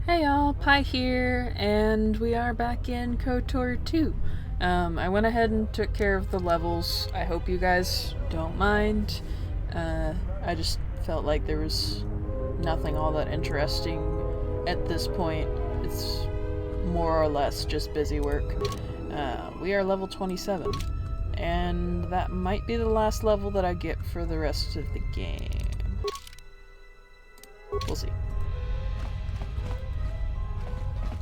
Hey y'all, Pi here, and we are back in KOTOR 2. I went ahead and took care of the levels. I hope you guys don't mind. I just felt like there was nothing all that interesting at this point. It's more or less just busy work. We are level 27, and that might be the last level that I get for the rest of the game. We'll see.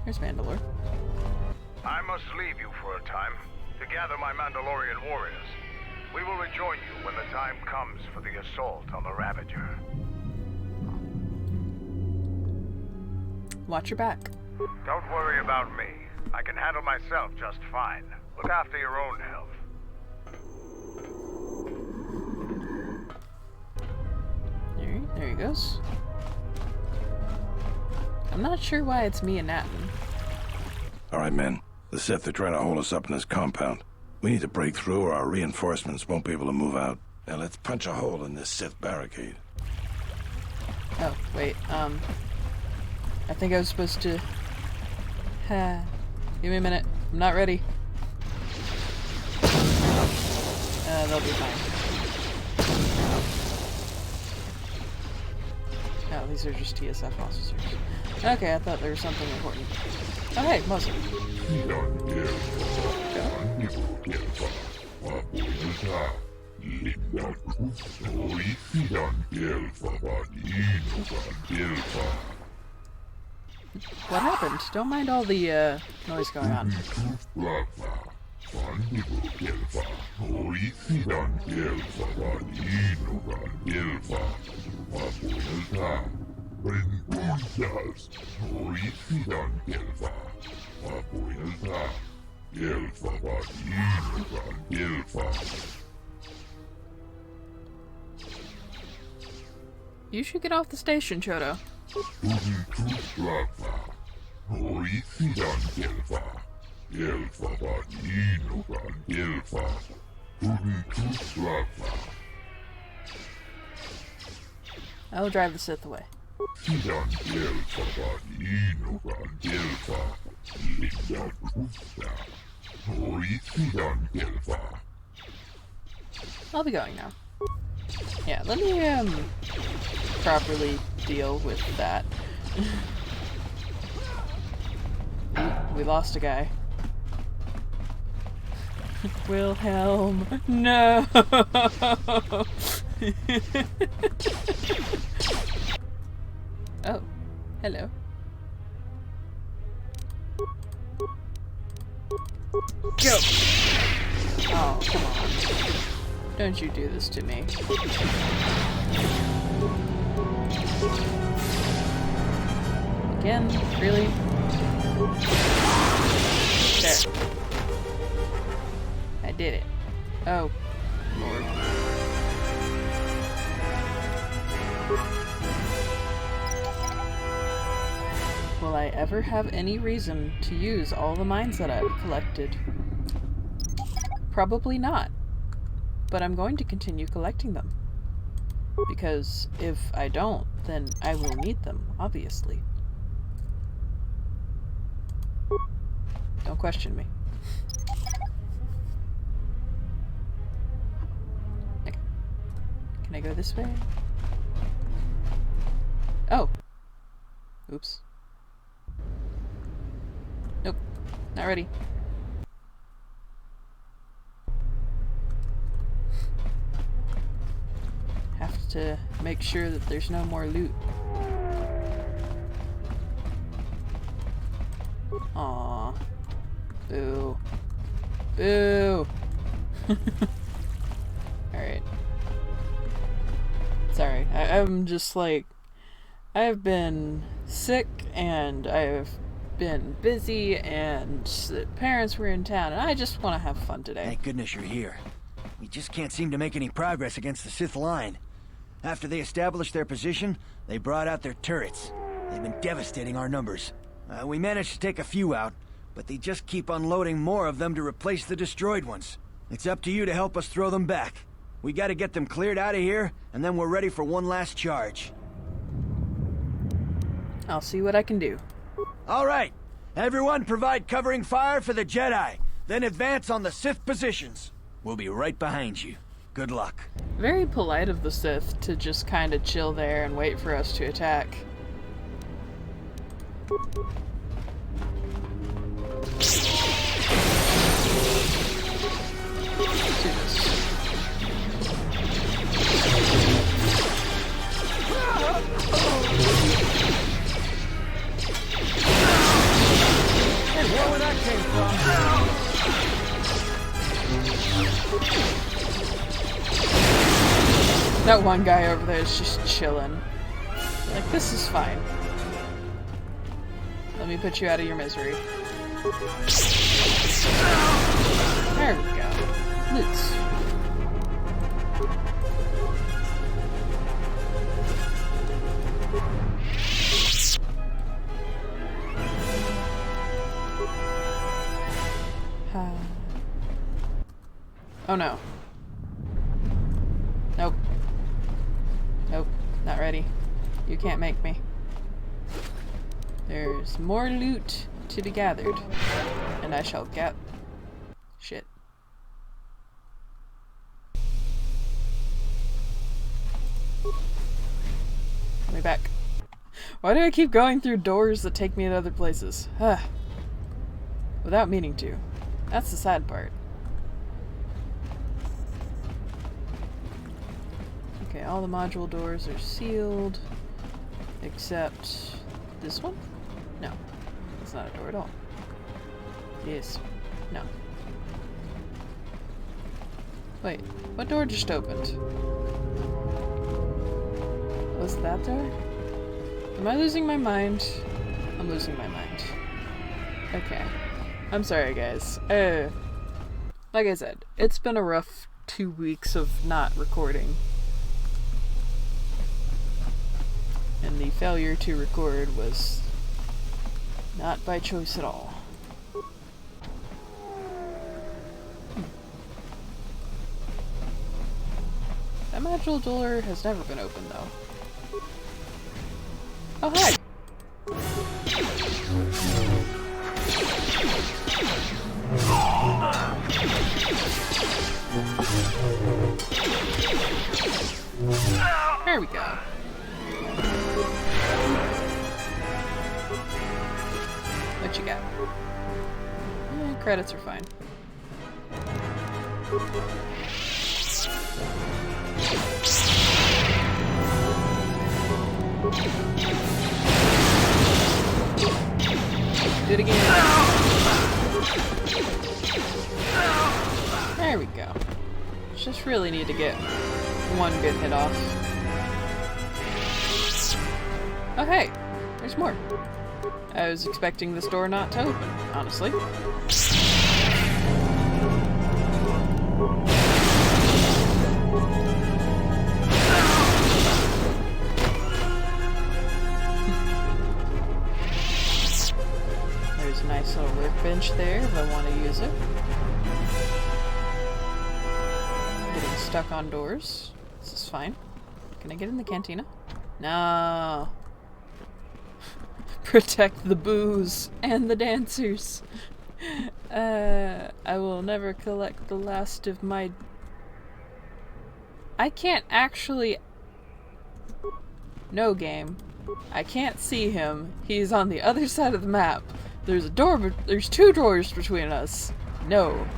Here's Mandalore. I must leave you for a time to gather my Mandalorian warriors. We will rejoin you when the time comes for the assault on the Ravager. Watch your back. Don't worry about me. I can handle myself just fine. Look after your own health. There he goes. I'm not sure why it's me and Atton. Alright, men. The Sith are trying to hold us up in this compound. We need to break through or our reinforcements won't be able to move out. Now let's punch a hole in this Sith barricade. Oh, wait, I think I was supposed to... Give me a minute. I'm not ready. They'll be fine. Oh, these are just TSF officers. Okay, I thought there was something important. Oh, hey, Muslim. What happened? Don't mind all the, noise going on. You should get off the station, Chodo. I will drive the Sith away. I'll be going now. Yeah, let me, properly deal with that. We lost a guy. Wilhelm, no! Oh, hello. Go! Oh, come on. Don't you do this to me. Again? Really? There. I did it. Oh, Lord. Will I ever have any reason to use all the mines that I've collected? Probably not. But I'm going to continue collecting them. Because if I don't, then I will need them, obviously. Don't question me. Okay. Can I go this way? Oh. Oops. Nope. Not ready. Have to make sure that there's no more loot. Aww. Boo. Boo! Alright. Sorry. I'm just like... I've been sick, and I've been busy, and the parents were in town, and I just want to have fun today. Thank goodness you're here. We just can't seem to make any progress against the Sith line. After they established their position, they brought out their turrets. They've been devastating our numbers. We managed to take a few out, but they just keep unloading more of them to replace the destroyed ones. It's up to you to help us throw them back. We gotta get them cleared out of here, and then we're ready for one last charge. I'll see what I can do. All right. Everyone provide covering fire for the Jedi. Then advance on the Sith positions. We'll be right behind you. Good luck. Very polite of the Sith to just kind of chill there and wait for us to attack. Let's do this. Hey, where that came from? That one guy over there is just chilling. Like, this is fine. Let me put you out of your misery. There we go. Loots. Oh no. Nope. Nope. Not ready. You can't make me. There's more loot to be gathered. And I shall get... Shit. Let me back. Why do I keep going through doors that take me to other places? Without meaning to. That's the sad part. Okay, all the module doors are sealed. Except... this one? No. It's not a door at all. Yes. No. Wait, what door just opened? Was it that door? Am I losing my mind? I'm losing my mind. Okay. I'm sorry, guys. Like I said, it's been a rough 2 weeks of not recording. And the failure to record was not by choice at all. That module door has never been opened, though. Oh, hi! There we go. What you got? Credits are fine. Do it again. There we go. Just really need to get one good hit off. Oh hey, there's more. I was expecting this door not to open, honestly. There's a nice little workbench there if I want to use it. Getting stuck on doors. This is fine. Can I get in the cantina? No. Protect the booze and the dancers. I will never collect the last of my... I can't actually... No, game. I can't see him. He's on the other side of the map. There's a door, there's 2 doors between us. No.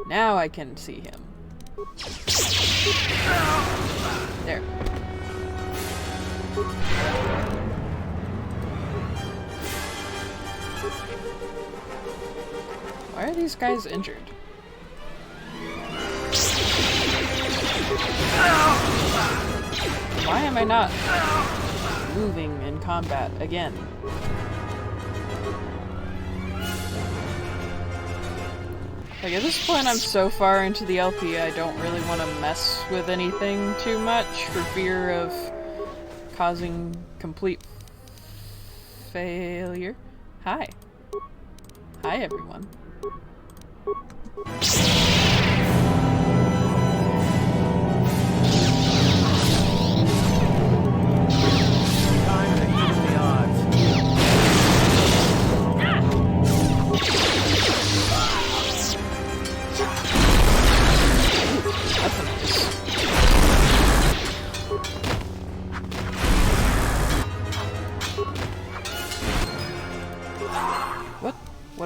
Now I can see him. There. Why are these guys injured? Why am I not moving in combat again? Like, at this point I'm so far into the LP I don't really want to mess with anything too much for fear of causing complete failure. Hi. Hi everyone.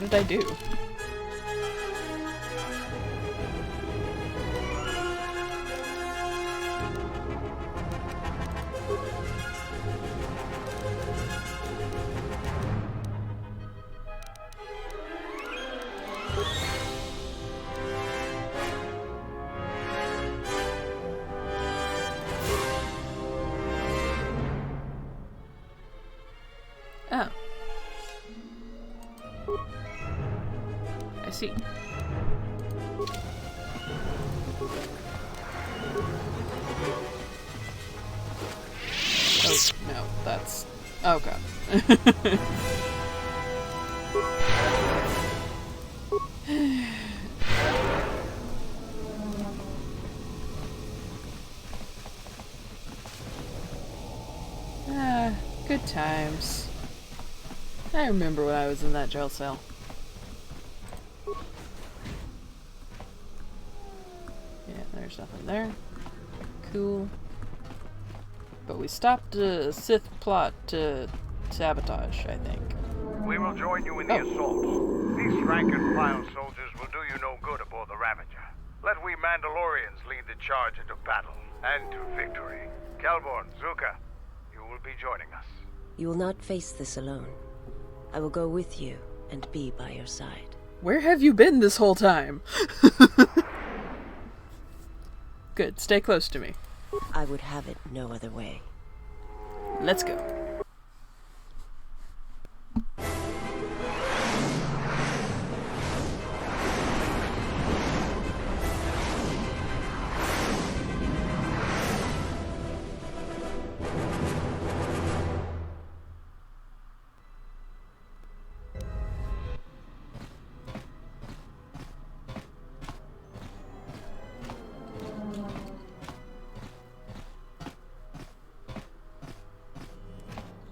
did I do? Oh. I see. Oh, no, that's... Oh, God. Good times. I remember when I was in that jail cell. Yeah, there's nothing there. Cool. But we stopped a Sith plot to sabotage, I think. We will join you in the assault. These rank-and-file soldiers will do you no good aboard the Ravager. Let we Mandalorians lead the charge into battle and to victory. Kelborn, Zuka, you will be joining us. You will not face this alone. I will go with you and be by your side. Where have you been this whole time? Good, stay close to me. I would have it no other way. Let's go.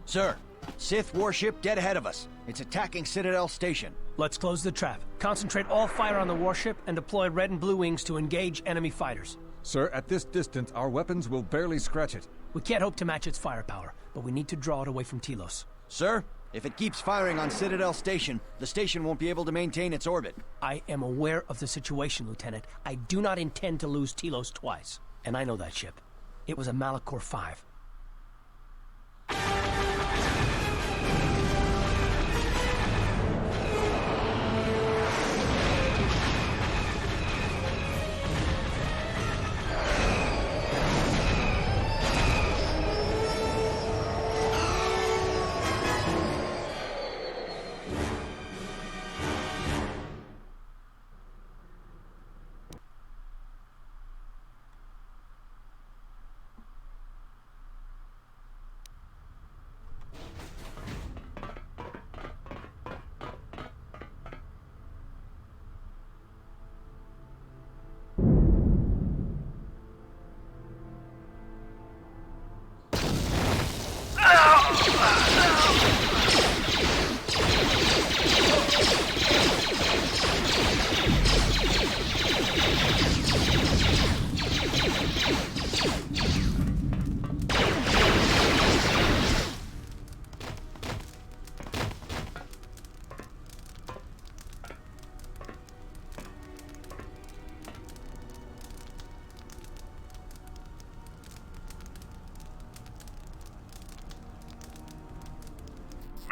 Sir, Sith warship dead ahead of us. It's attacking Citadel Station. Let's close the trap. Concentrate all fire on the warship and deploy red and blue wings to engage enemy fighters. Sir, at this distance, our weapons will barely scratch it. We can't hope to match its firepower, but we need to draw it away from Telos. Sir, if it keeps firing on Citadel Station, the station won't be able to maintain its orbit. I am aware of the situation, Lieutenant. I do not intend to lose Telos twice. And I know that ship. It was a Malachor 5.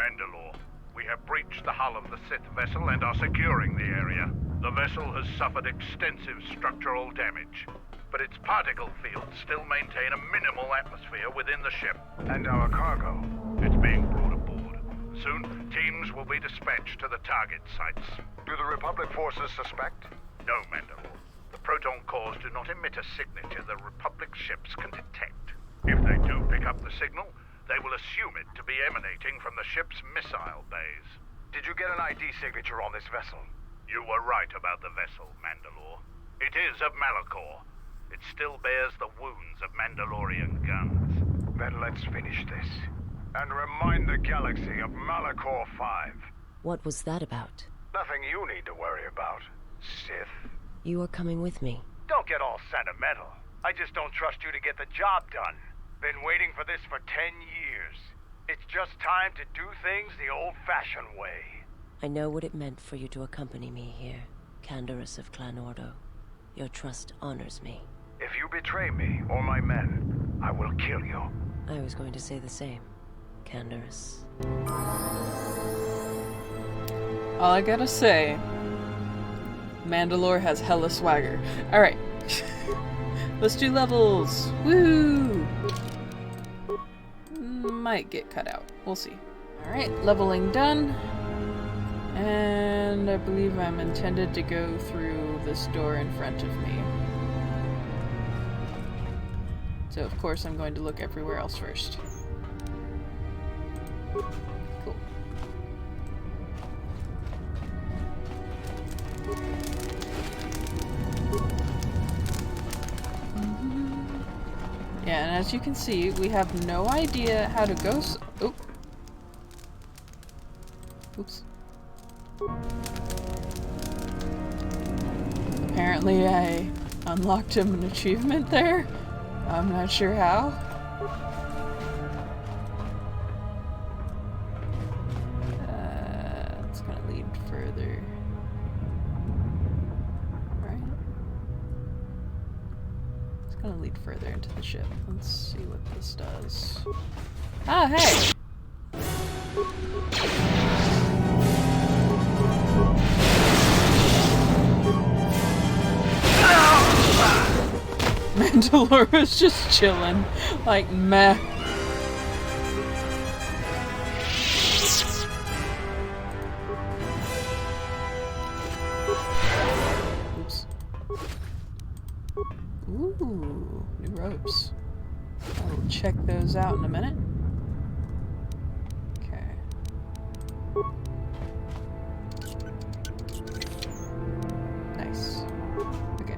Mandalore, we have breached the hull of the Sith vessel and are securing the area. The vessel has suffered extensive structural damage, but its particle fields still maintain a minimal atmosphere within the ship. And our cargo? It's being brought aboard. Soon, teams will be dispatched to the target sites. Do the Republic forces suspect? No, Mandalore. The proton cores do not emit a signature the Republic ships can detect. If they do pick up the signal, they will assume it to be emanating from the ship's missile bays. Did you get an ID signature on this vessel? You were right about the vessel, Mandalore. It is of Malachor. It still bears the wounds of Mandalorian guns. Then let's finish this. And remind the galaxy of Malachor 5. What was that about? Nothing you need to worry about, Sith. You are coming with me. Don't get all sentimental. I just don't trust you to get the job done. Been waiting for this for 10 years. It's just time to do things the old-fashioned way. I know what it meant for you to accompany me here, Canderous of Clan Ordo. Your trust honors me. If you betray me or my men, I will kill you. I was going to say the same, Canderous. All I gotta say, Mandalore has hella swagger. Alright. Let's do levels. Woo! Might get cut out. We'll see. Alright, leveling done. And I believe I'm intended to go through this door in front of me. So of course I'm going to look everywhere else first. Cool. Yeah, and as you can see, we have no idea how to go oh. Oops. Apparently I unlocked him an achievement there. I'm not sure how. It's gonna lead further. Right? It's gonna lead further into the ship. Let's see what this does. Ah, hey! Mandalore was just chilling, like meh. Oops. Ooh, new ropes. I will check those out in a minute. Okay. Nice. Okay.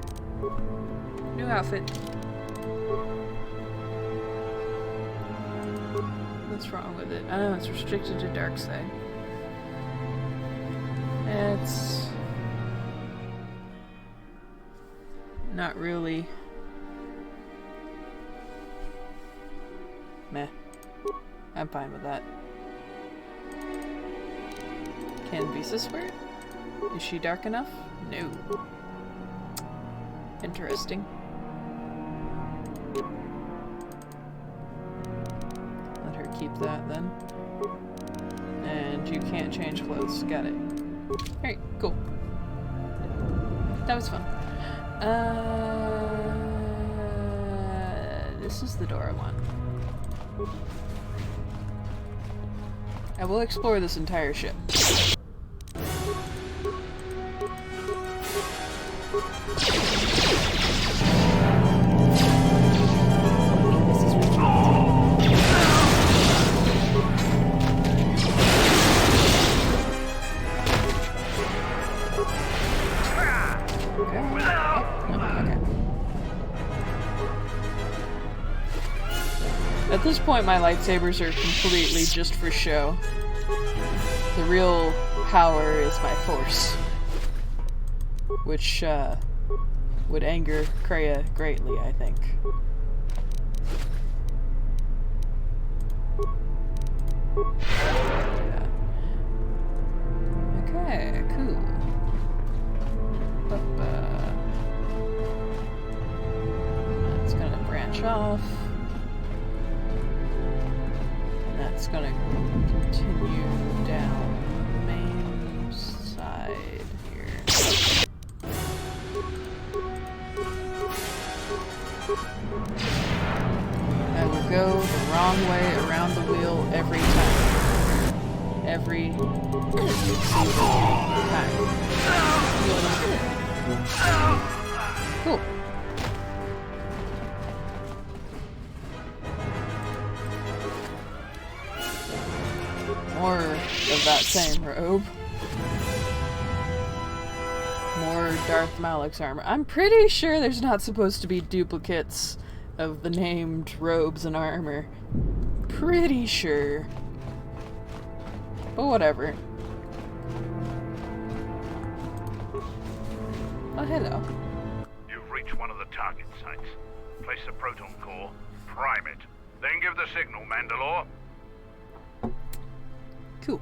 New outfit. What's wrong with it? Oh, it's restricted to dark side. It's not really. Meh. I'm fine with that. Can Visa wear it? Is she dark enough? No. Interesting. Let her keep that then. And you can't change clothes. Got it. Alright, cool. That was fun. This is the door I want. I will explore this entire ship. At this point, my lightsabers are completely just for show. The real power is my force. Which, would anger Kreia greatly, I think. Yeah. Okay, cool. That's gonna branch off. That's gonna continue down the main side here. I will go the wrong way around the wheel every time. Every time. Cool. More of that same robe. More Darth Malik's armor. I'm pretty sure there's not supposed to be duplicates of the named robes and armor. Pretty sure. But whatever. Oh, hello. You've reached one of the target sites. Place the proton core, prime it, then give the signal, Mandalore. Cool.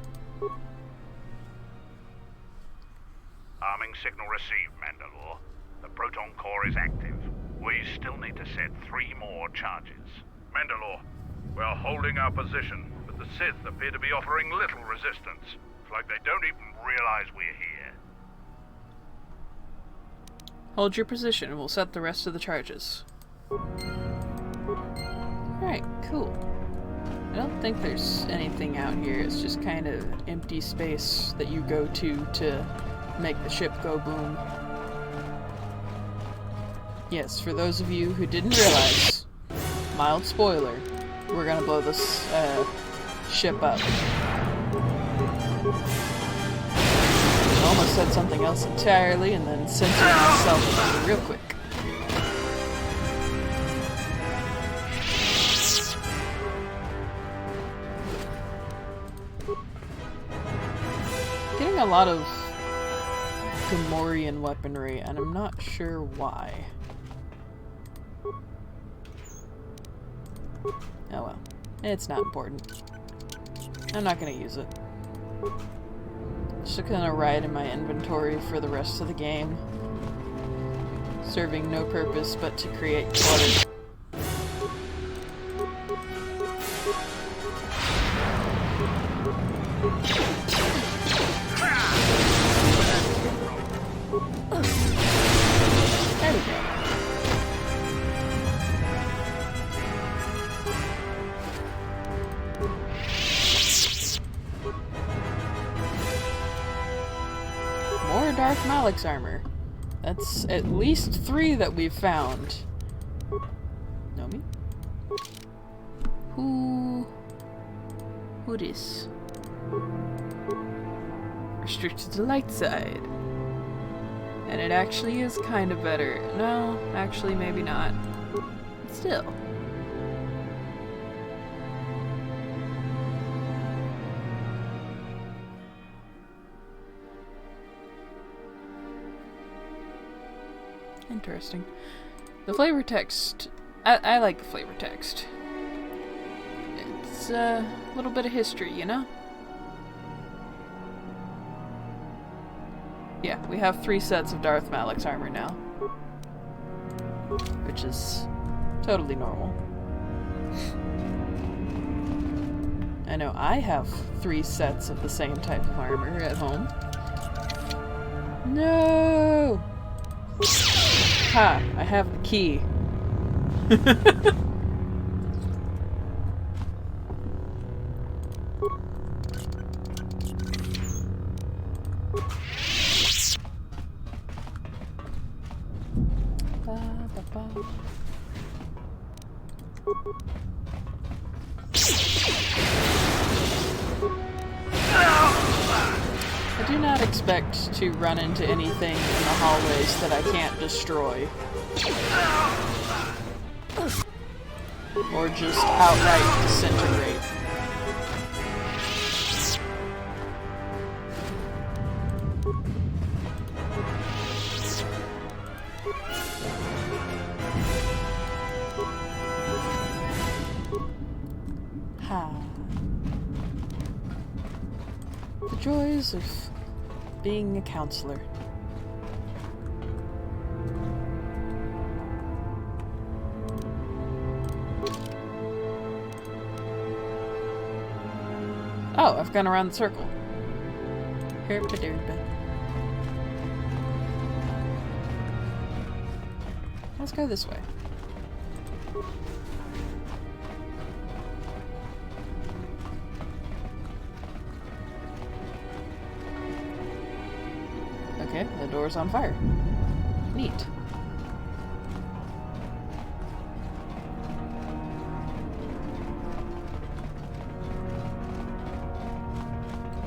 Arming signal received, Mandalore. The proton core is active. We still need to set 3 more charges. Mandalore, we're holding our position, but the Sith appear to be offering little resistance. It's like they don't even realize we're here. Hold your position and we'll set the rest of the charges. Alright, cool. I don't think there's anything out here. It's just kind of empty space that you go to make the ship go boom. Yes, for those of you who didn't realize, mild spoiler, we're gonna blow this ship up. I almost said something else entirely and then censored myself real quick. Getting a lot of Gamorrean weaponry, and I'm not sure why. Oh well. It's not important. I'm not gonna use it. Just gonna ride in my inventory for the rest of the game. Serving no purpose but to create clutter. There we go. More Darth Malik's armor. That's at least 3 that we've found. Nomi? Who this? Restricted to light side. And it actually is kind of better. No, actually maybe not. But still. Interesting. The flavor text, I like the flavor text. It's a little bit of history, you know? Yeah, we have 3 sets of Darth Malik's armor now. Which is totally normal. I know I have 3 sets of the same type of armor at home. No! Ha! I have the key. I do not expect to run into anything in the hallways that I can't destroy. Or just outright disintegrate. The joys of being a counselor. Oh, I've gone around the circle. Let's go this way. Okay, the door's on fire. Neat.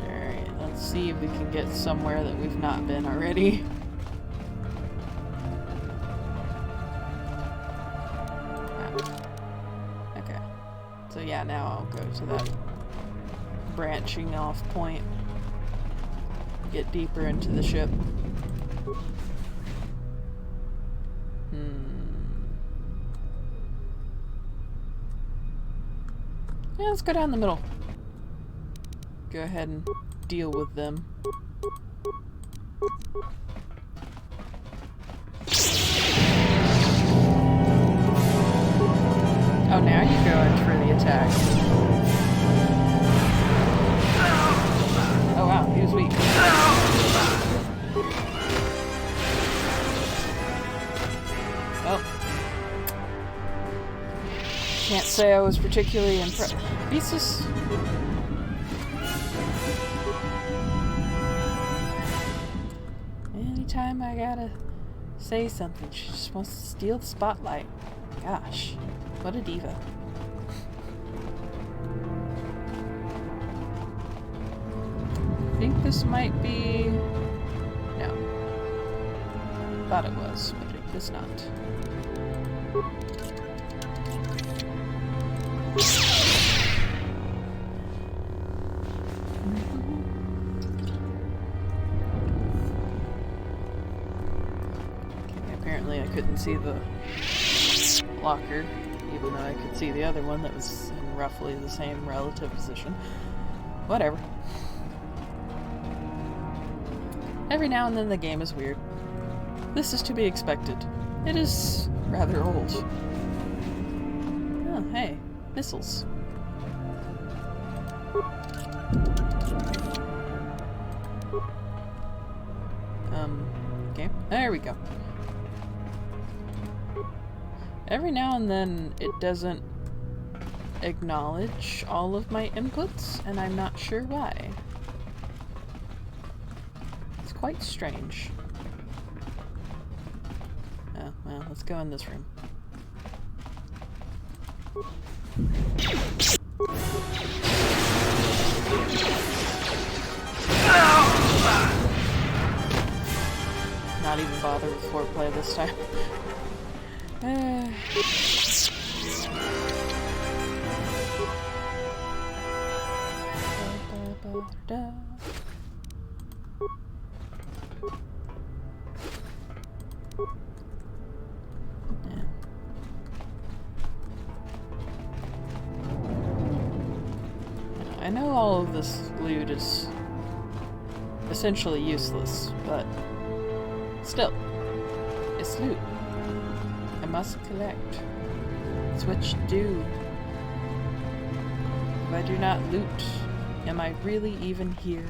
Alright, let's see if we can get somewhere that we've not been already. Okay. So yeah, now I'll go to that branching off point. Get deeper into the ship. Yeah, let's go down the middle. Go ahead and deal with them. Oh, now you go in for the attack. Oh wow, he was weak. Well, can't say I was particularly impressed. Pieces. Anytime I gotta say something, she just wants to steal the spotlight. Gosh, what a diva. I think this might be... No. Thought it was, but it was not. Okay, apparently I couldn't see the locker, even though I could see the other one that was in roughly the same relative position. Whatever. Every now and then the game is weird. This is to be expected. It is rather old. Oh, hey. Missiles. Okay. There we go. Every now and then it doesn't acknowledge all of my inputs, and I'm not sure why. Quite strange. Oh, well, let's go in this room. Not even bother with foreplay this time. I know all of this loot is essentially useless, but still, it's loot. I must collect. It's what you do. If I do not loot, am I really even here?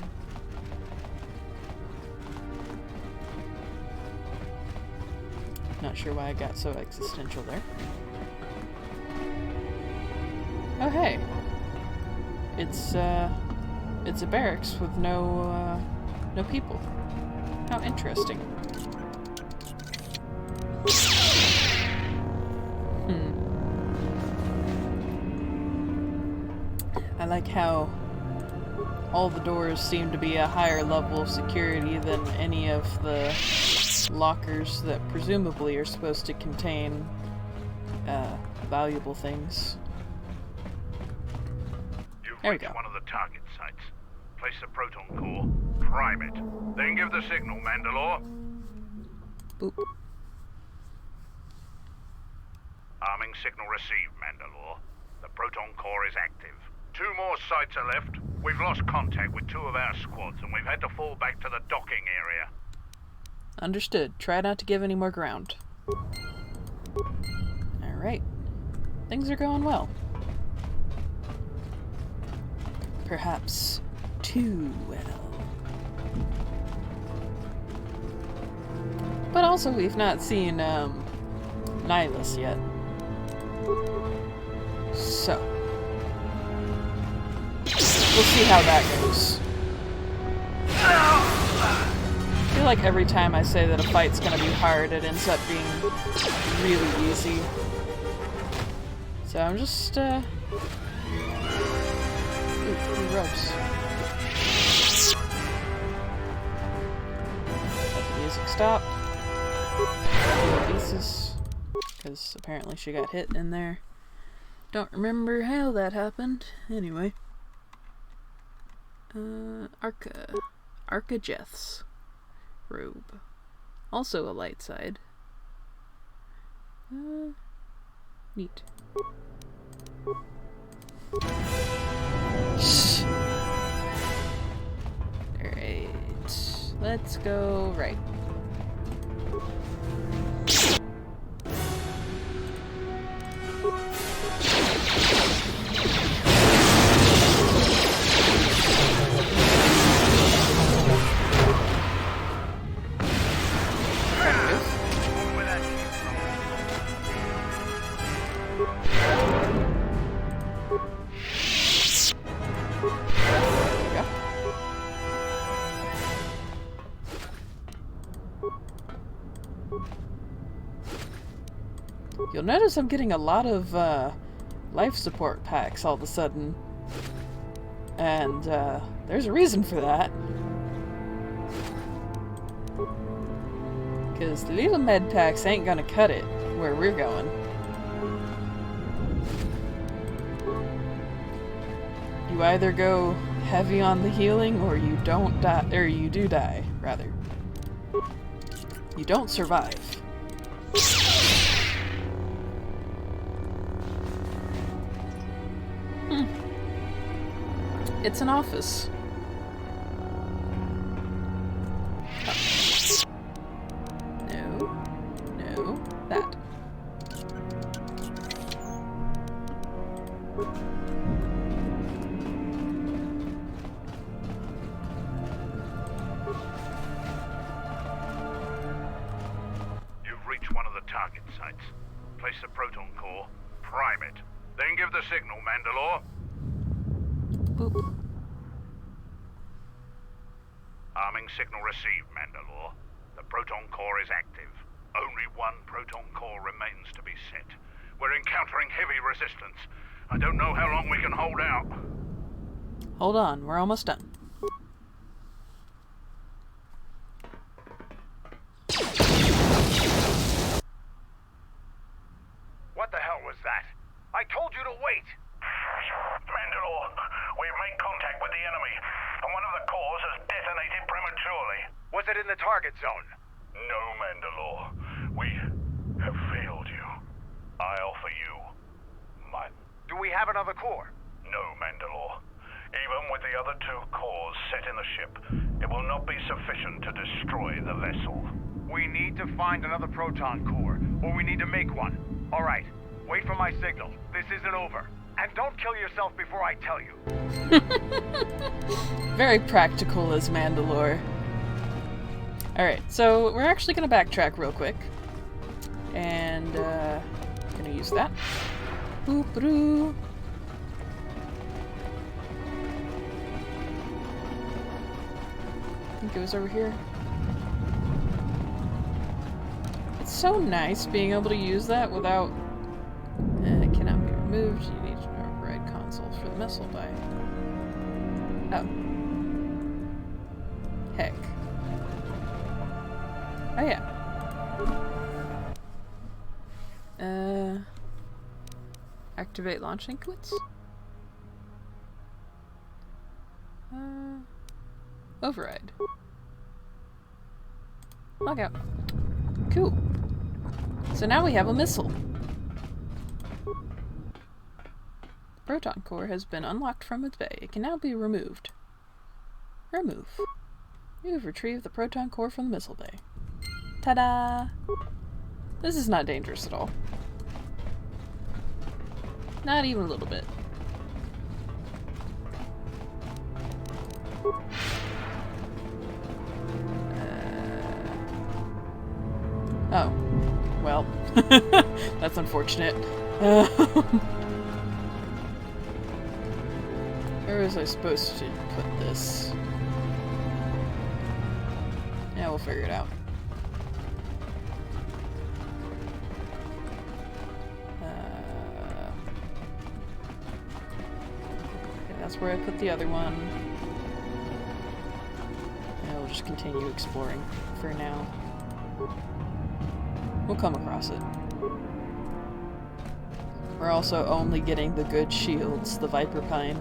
Not sure why I got so existential there. Oh hey! It's a barracks with no people. How interesting. I like how all the doors seem to be a higher level of security than any of the lockers that presumably are supposed to contain valuable things. There we go. One of the target sites. Place the proton core, prime it, then give the signal, Mandalore. Boop. Arming signal received, Mandalore. The proton core is active. 2 more sites are left. We've lost contact with 2 of our squads, and we've had to fall back to the docking area. Understood. Try not to give any more ground. Alright. Things are going well. Perhaps too well. But also, we've not seen, Nihilus yet. So. We'll see how that goes. I feel like every time I say that a fight's gonna be hard, it ends up being really easy. So I'm just, Ooh, ropes. Let the music stop. Pieces. Because apparently she got hit in there. Don't remember how that happened. Anyway. Arca Jeth's robe. Also a light side. Neat. Alright. Let's go right. There we go. You'll notice I'm getting a lot of life support packs all of a sudden. And there's a reason for that. Because the little med packs ain't gonna cut it where we're going. You either go heavy on the healing or you don't die, or you do die, rather. You don't survive. It's an office. Oh. No. No. That. You've reached one of the target sites. Place the proton core, prime it, then give the signal, Mandalore. Boop. Arming signal received, Mandalore. The proton core is active. Only one proton core remains to be set. We're encountering heavy resistance. I don't know how long we can hold out. Hold on, we're almost done. What the hell was that? I told you to wait! Mandalore, we've made contact with the enemy, and one of the cores has detonated prematurely. Was it in the target zone? No, Mandalore. We have failed you. I offer you mine. Do we have another core? No, Mandalore. Even with the other two cores set in the ship, it will not be sufficient to destroy the vessel. We need to find another proton core, or we need to make one. All right, wait for my signal. This isn't over. And don't kill yourself before I tell you. Very practical as Mandalore. Alright, so we're actually going to backtrack real quick. And, gonna use that. Boop-a-doo. I think it was over here. It's so nice being able to use that without... it cannot be removed. You need to override consoles for the missile bay. Oh. Heck. Oh yeah. Activate launch sequence? Override. Logout. Cool. So now we have a missile. Proton core has been unlocked from its bay. It can now be removed. Remove. You have retrieved the proton core from the missile bay. Ta-da! This is not dangerous at all. Not even a little bit. Oh. Well. That's unfortunate. Where was I supposed to put this? Yeah, we'll figure it out. Okay, that's where I put the other one. And we'll just continue exploring for now. We'll come across it. We're also only getting the good shields, the Viper Pine.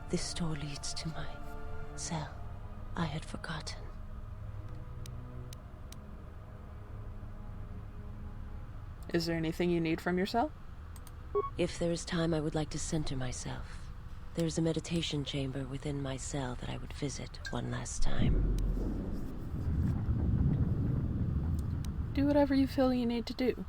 This door leads to my cell. I had forgotten. Is there anything you need from your cell? If there is time, I would like to center myself. There is a meditation chamber within my cell that I would visit one last time. Do whatever you feel you need to do.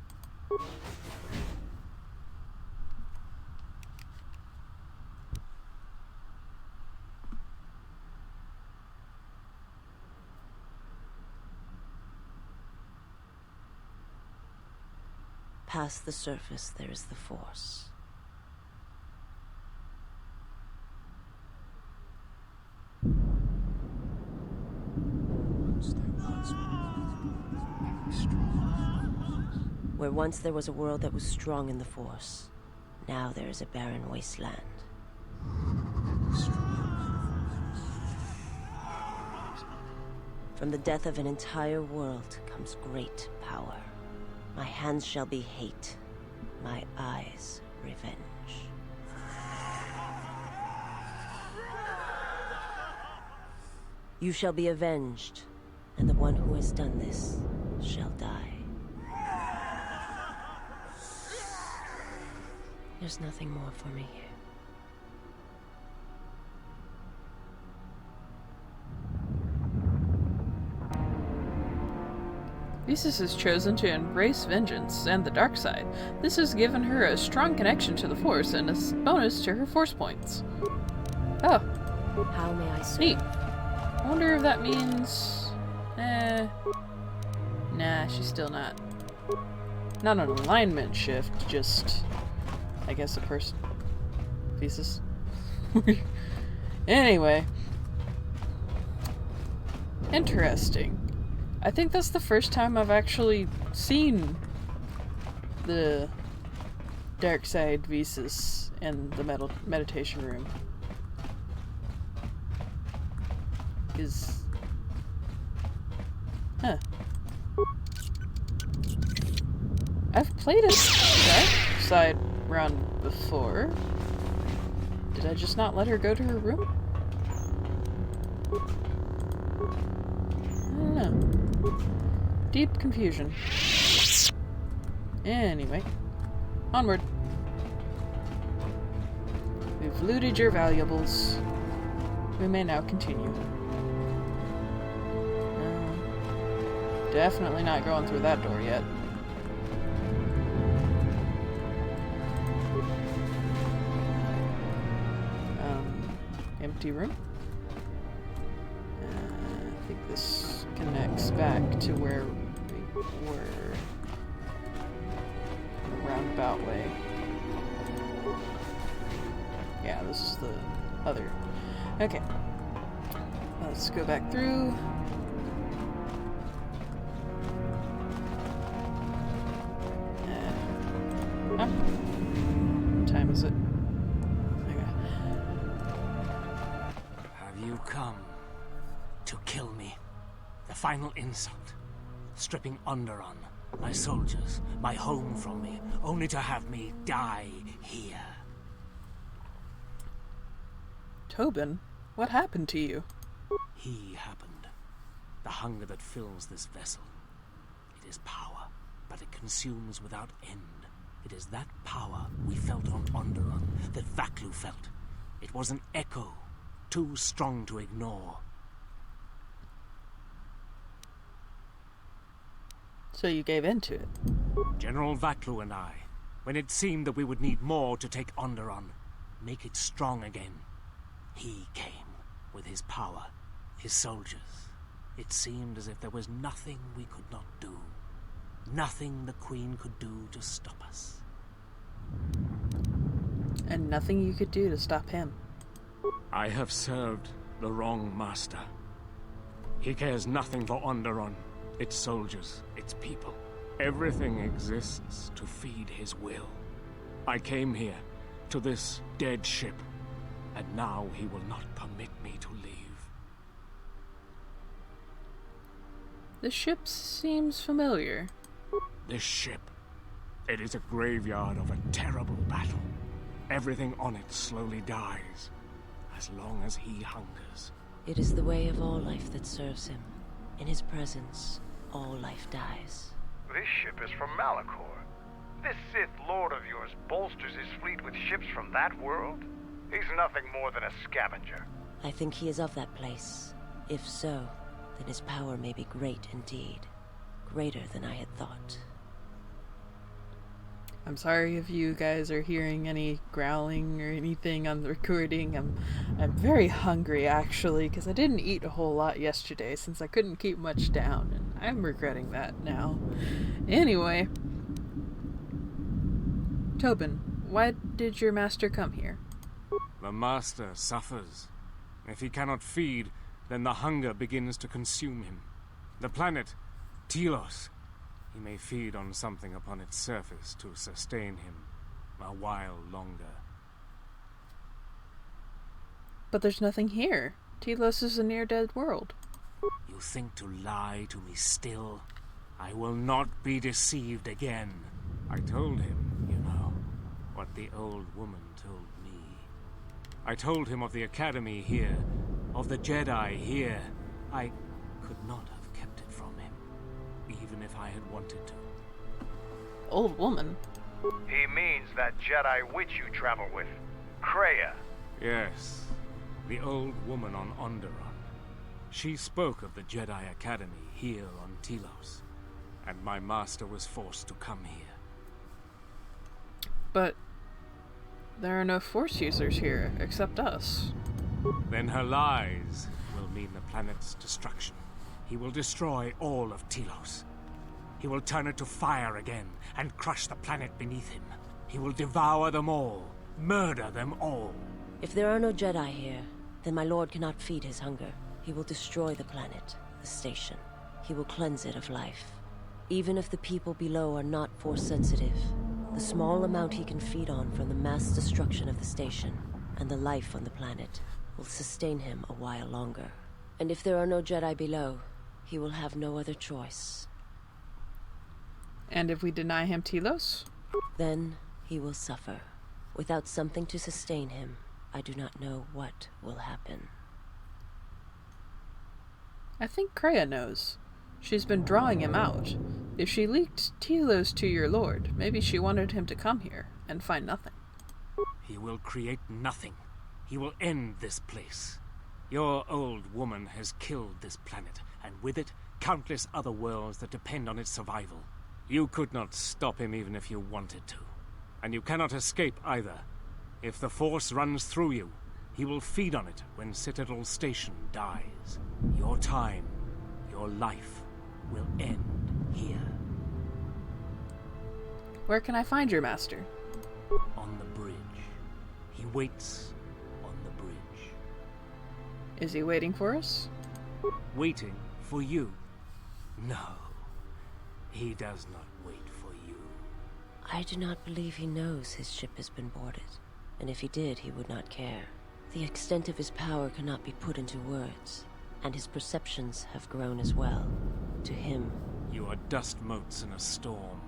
Past the surface, there is the Force. Where once there was a world that was strong in the Force, now there is a barren wasteland. From the death of an entire world comes great power. My hands shall be hate, my eyes revenge. You shall be avenged, and the one who has done this shall die. There's nothing more for me here. Visas has chosen to embrace vengeance and the dark side. This has given her a strong connection to the Force and a bonus to her Force points. Oh, How may I serve? neat. I wonder if that means... Nah, she's still not. Not an alignment shift, just... I guess a person... Visas. Anyway. Interesting. I think that's the first time I've actually seen the dark side Visas in the meditation room. Huh. I've played a dark side run before. Did I just not let her go to her room? I don't know. Deep confusion. Anyway, onward. We've looted your valuables. We may now continue. Definitely not going through that door yet. Empty room. I think this connects back to where we were. In a roundabout way. Yeah, this is the other. Okay. Let's go back through. What time is it? Have you come to kill me? The final insult. Stripping Underon, my soldiers, my home from me, only to have me die here. Tobin, what happened to you? He happened. The hunger that fills this vessel. It is power, but it consumes without end. It is that power we felt on Onderon, that Vaklu felt. It was an echo, too strong to ignore. So you gave in to it? General Vaklu and I, when it seemed that we would need more to take Onderon, make it strong again, he came with his power, his soldiers. It seemed as if there was nothing we could not do. Nothing the Queen could do to stop us. And nothing you could do to stop him. I have served the wrong master. He cares nothing for Onderon, its soldiers, its people. Everything exists to feed his will. I came here, to this dead ship, and now he will not permit me to leave. The ship seems familiar. This ship, it is a graveyard of a terrible battle. Everything on it slowly dies, as long as he hungers. It is the way of all life that serves him. In his presence, all life dies. This ship is from Malachor. This Sith Lord of yours bolsters his fleet with ships from that world? He's nothing more than a scavenger. I think he is of that place. If so, then his power may be great indeed. Greater than I had thought. I'm sorry if you guys are hearing any growling or anything on the recording. I'm very hungry actually, because I didn't eat a whole lot yesterday since I couldn't keep much down, and I'm regretting that now. Anyway, Tobin, why did your master come here? The master suffers. If he cannot feed, then the hunger begins to consume him. The planet, Telos, he may feed on something upon its surface to sustain him a while longer. But there's nothing here. Telos is a near-dead world. You think to lie to me still? I will not be deceived again. I told him, you know, what the old woman told me. I told him of the Academy here, of the Jedi here. I could not have kept it from him, even if I had wanted to. Old woman? He means that Jedi witch you travel with, Kreia. Yes, the old woman on Onderon. She spoke of the Jedi Academy here on Telos, and my master was forced to come here. But there are no Force users here, except us. Then her lies will mean the planet's destruction. He will destroy all of Telos. He will turn it to fire again and crush the planet beneath him. He will devour them all, murder them all. If there are no Jedi here, then my lord cannot feed his hunger. He will destroy the planet, the station. He will cleanse it of life. Even if the people below are not Force-sensitive, the small amount he can feed on from the mass destruction of the station and the life on the planet will sustain him a while longer. And if there are no Jedi below, he will have no other choice. And if we deny him Telos? Then he will suffer. Without something to sustain him, I do not know what will happen. I think Kreia knows. She's been drawing him out. If she leaked Telos to your lord, maybe she wanted him to come here and find nothing. He will create nothing. He will end this place. Your old woman has killed this planet, and with it, countless other worlds that depend on its survival. You could not stop him even if you wanted to. And you cannot escape either. If the Force runs through you, he will feed on it when Citadel Station dies. Your time, your life, will end here. Where can I find your master? On the bridge. He waits on the bridge. Is he waiting for us? Waiting for you? No. He does not wait for you. I do not believe he knows his ship has been boarded. And if he did, he would not care. The extent of his power cannot be put into words, and his perceptions have grown as well. To him, You are dust motes in a storm,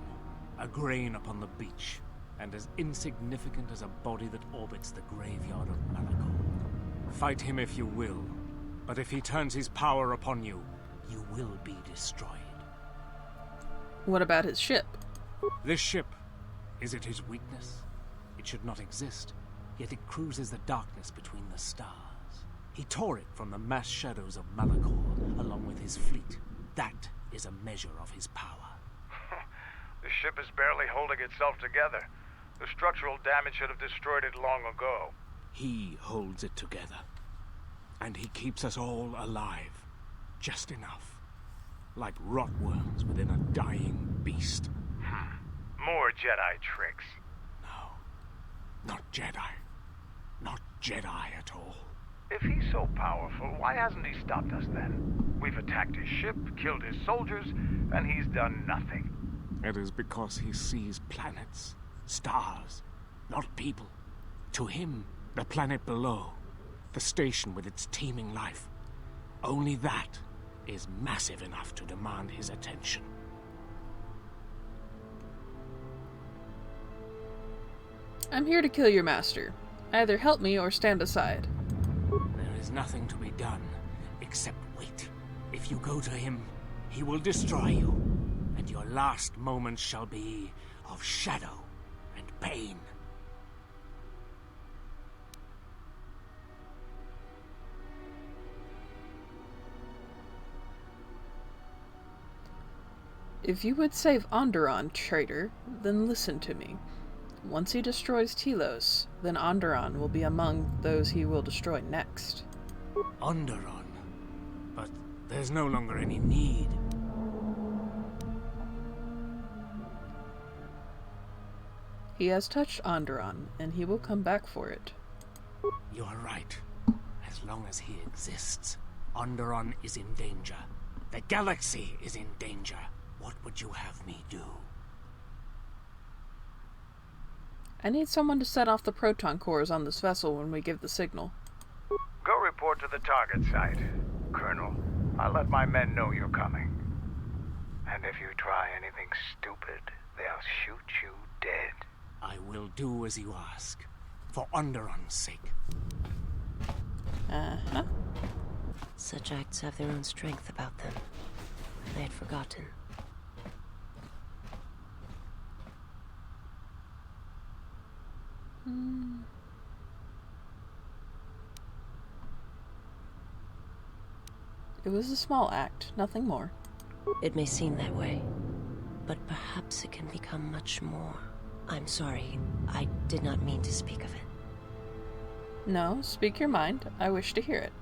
a grain upon the beach, and as insignificant as a body that orbits the graveyard of Malachor. Fight him if you will, but if he turns his power upon you, you will be destroyed. What about his ship? This ship, is it his weakness? It should not exist, yet it cruises the darkness between the stars. He tore it from the mass shadows of Malachor, along with his fleet. That is a measure of his power. The ship is barely holding itself together. The structural damage should have destroyed it long ago. He holds it together. And he keeps us all alive. Just enough. Like rotworms within a dying beast. More Jedi tricks. No. Not Jedi. Not Jedi at all. If he's so powerful, why hasn't he stopped us then? We've attacked his ship, killed his soldiers, and he's done nothing. It is because he sees planets, stars, not people. To him, the planet below, the station with its teeming life, only that is massive enough to demand his attention. I'm here to kill your master. Either help me or stand aside. There is nothing to be done, except wait. If you go to him, he will destroy you, and your last moments shall be of shadow and pain. If you would save Onderon, traitor, then listen to me. Once he destroys Telos, then Onderon will be among those he will destroy next. Onderon? But there's no longer any need. He has touched Onderon, and he will come back for it. You're right. As long as he exists, Onderon is in danger. The galaxy is in danger. What would you have me do? I need someone to set off the proton cores on this vessel when we give the signal. Go report to the target site. Colonel, I'll let my men know you're coming. And if you try anything stupid, they'll shoot you dead. I will do as you ask. For Onderon's sake. Uh-huh. Such acts have their own strength about them. I had forgotten. It was a small act, nothing more. It may seem that way, but perhaps it can become much more. I'm sorry, I did not mean to speak of it. No, speak your mind. I wish to hear it.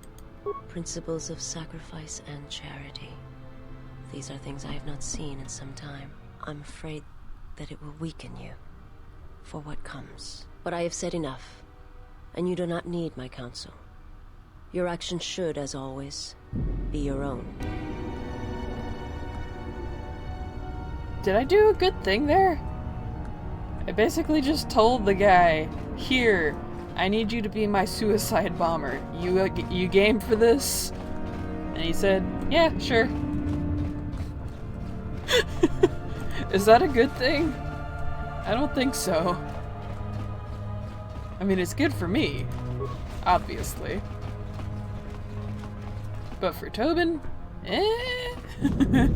Principles of sacrifice and charity. These are things I have not seen in some time. I'm afraid that it will weaken you for what comes. But I have said enough, and you do not need my counsel. Your actions should, as always, be your own. Did I do a good thing there? I basically just told the guy, here, I need you to be my suicide bomber. You game for this? And he said, yeah, sure. Is that a good thing? I don't think so. I mean, it's good for me, obviously. But for Tobin, I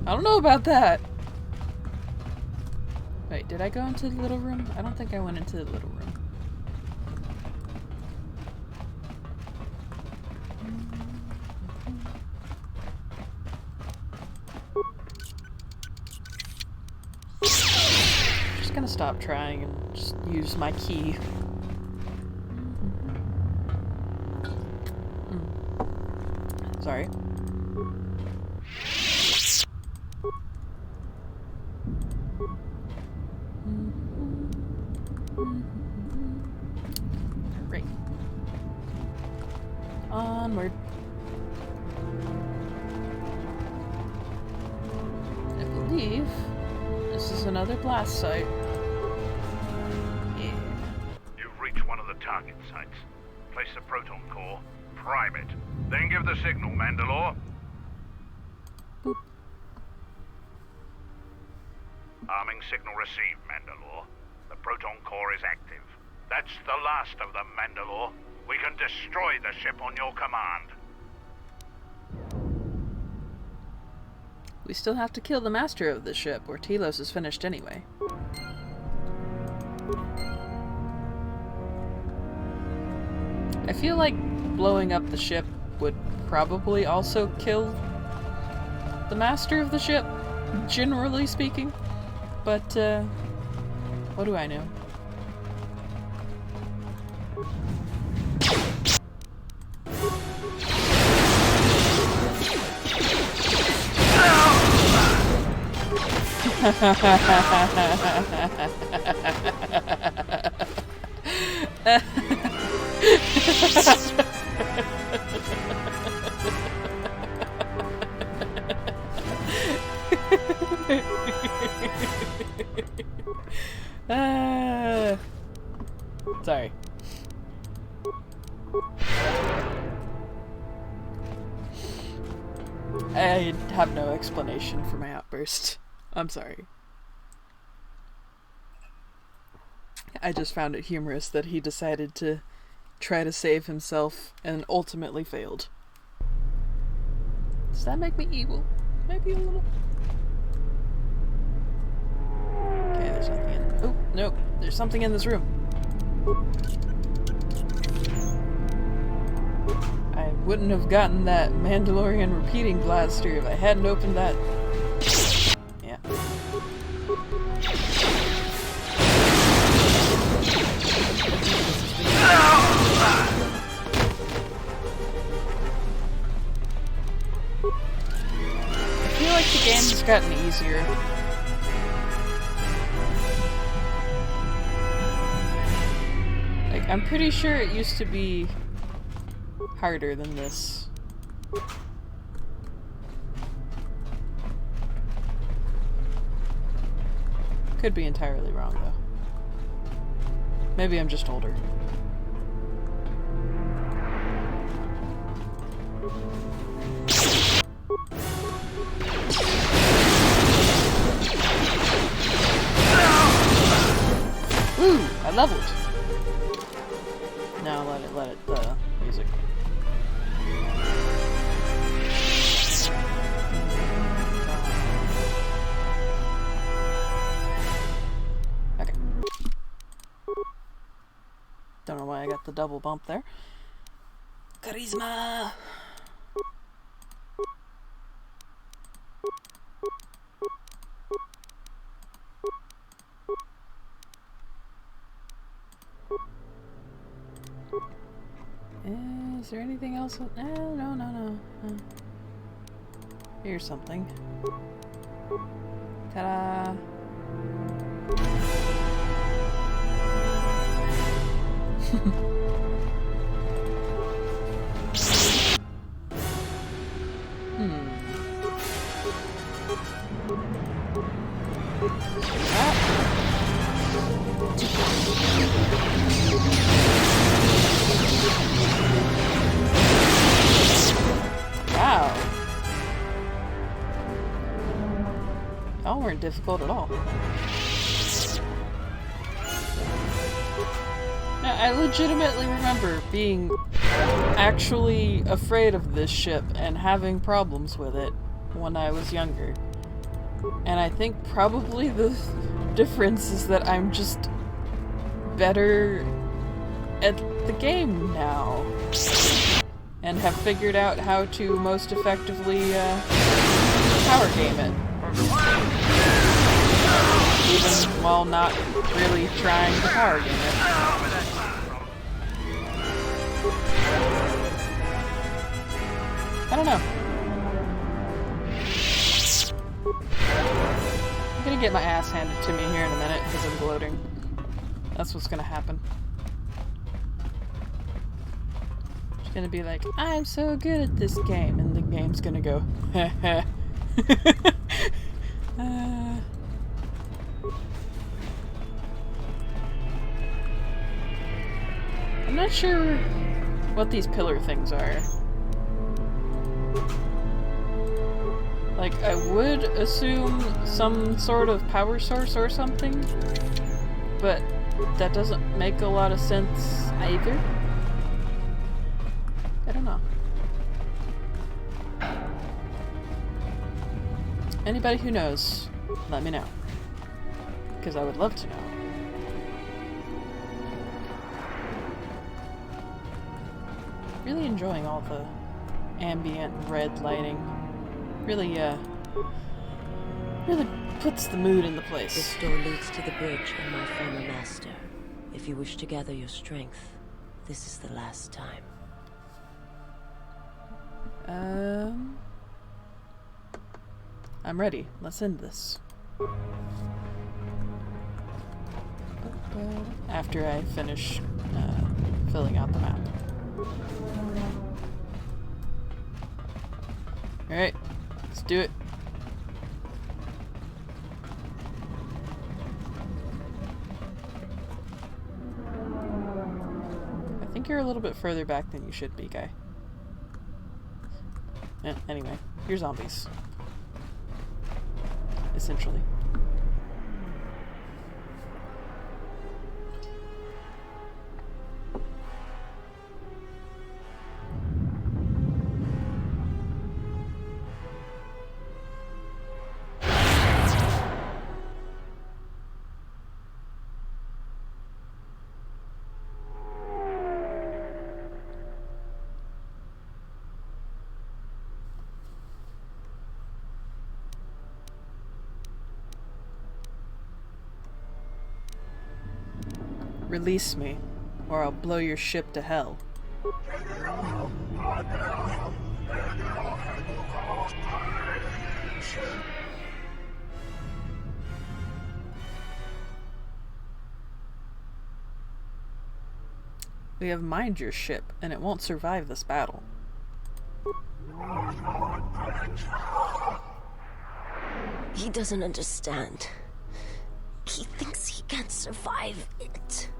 don't know about that. Wait, did I go into the little room? I don't think I went into the little room. Just gonna stop trying and just use my key. Sorry. Great. Onward. I believe this is another blast site. Yeah. You've reached one of the target sites. Place the proton core, prime it, then give the signal, Mandalore. Boop. Arming signal received, Mandalore. The proton core is active. That's the last of them, Mandalore. We can destroy the ship on your command. We still have to kill the master of the ship, or Telos is finished anyway. I feel like blowing up the ship would probably also kill the master of the ship, generally speaking. But, what do I know? Sorry. I have no explanation for my outburst. I'm sorry. I just found it humorous that he decided to try to save himself and ultimately failed. Does that make me evil? Maybe a little. Okay, there's nothing in. Oh, nope. There's something in this room. I wouldn't have gotten that Mandalorian repeating blaster if I hadn't opened that. Yeah. I feel like the game has gotten easier. Like, I'm pretty sure it used to be harder than this. Could be entirely wrong, though. Maybe I'm just older. Ooh, I leveled. Now let it, music. Okay. Don't know why I got the double bump there. Charisma! Is there anything else? No. Here's something. Ta-da! Wow. Y'all weren't difficult at all. Now, I legitimately remember being actually afraid of this ship and having problems with it when I was younger. And I think probably the difference is that I'm just better at the game now. And have figured out how to most effectively power game it. Even while not really trying to power game it. I don't know. I'm gonna get my ass handed to me here in a minute because I'm gloating. That's what's gonna happen. Gonna be like, I'm so good at this game, and the game's gonna go, heh. I'm not sure what these pillar things are. Like, I would assume some sort of power source or something, but that doesn't make a lot of sense either. I don't know. Anybody who knows, let me know. Because I would love to know. Really enjoying all the ambient red lighting. Really, really puts the mood in the place. This door leads to the bridge and my former master. If you wish to gather your strength, this is the last time. I'm ready. Let's end this. After I finish filling out the map. Alright, let's do it. I think you're a little bit further back than you should be, guy. Anyway, you're zombies. Essentially. Release me, or I'll blow your ship to hell. We have mined your ship, and it won't survive this battle. He doesn't understand. He thinks he can survive it.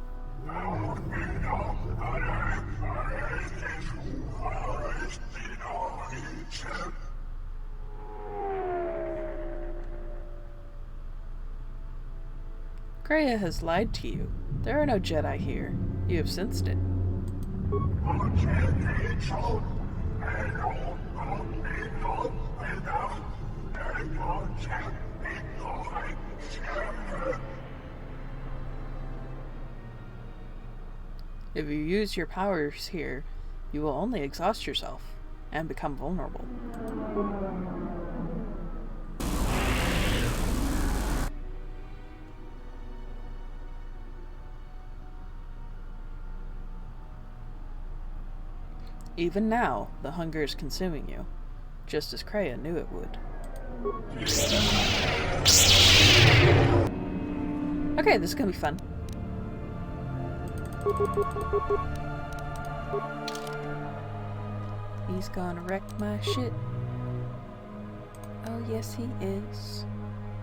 Kreia has lied to you. There are no Jedi here. You have sensed it. If you use your powers here, you will only exhaust yourself and become vulnerable. Even now, the hunger is consuming you, just as Kreia knew it would. Okay, this is gonna be fun. He's gonna wreck my shit. Oh yes he is.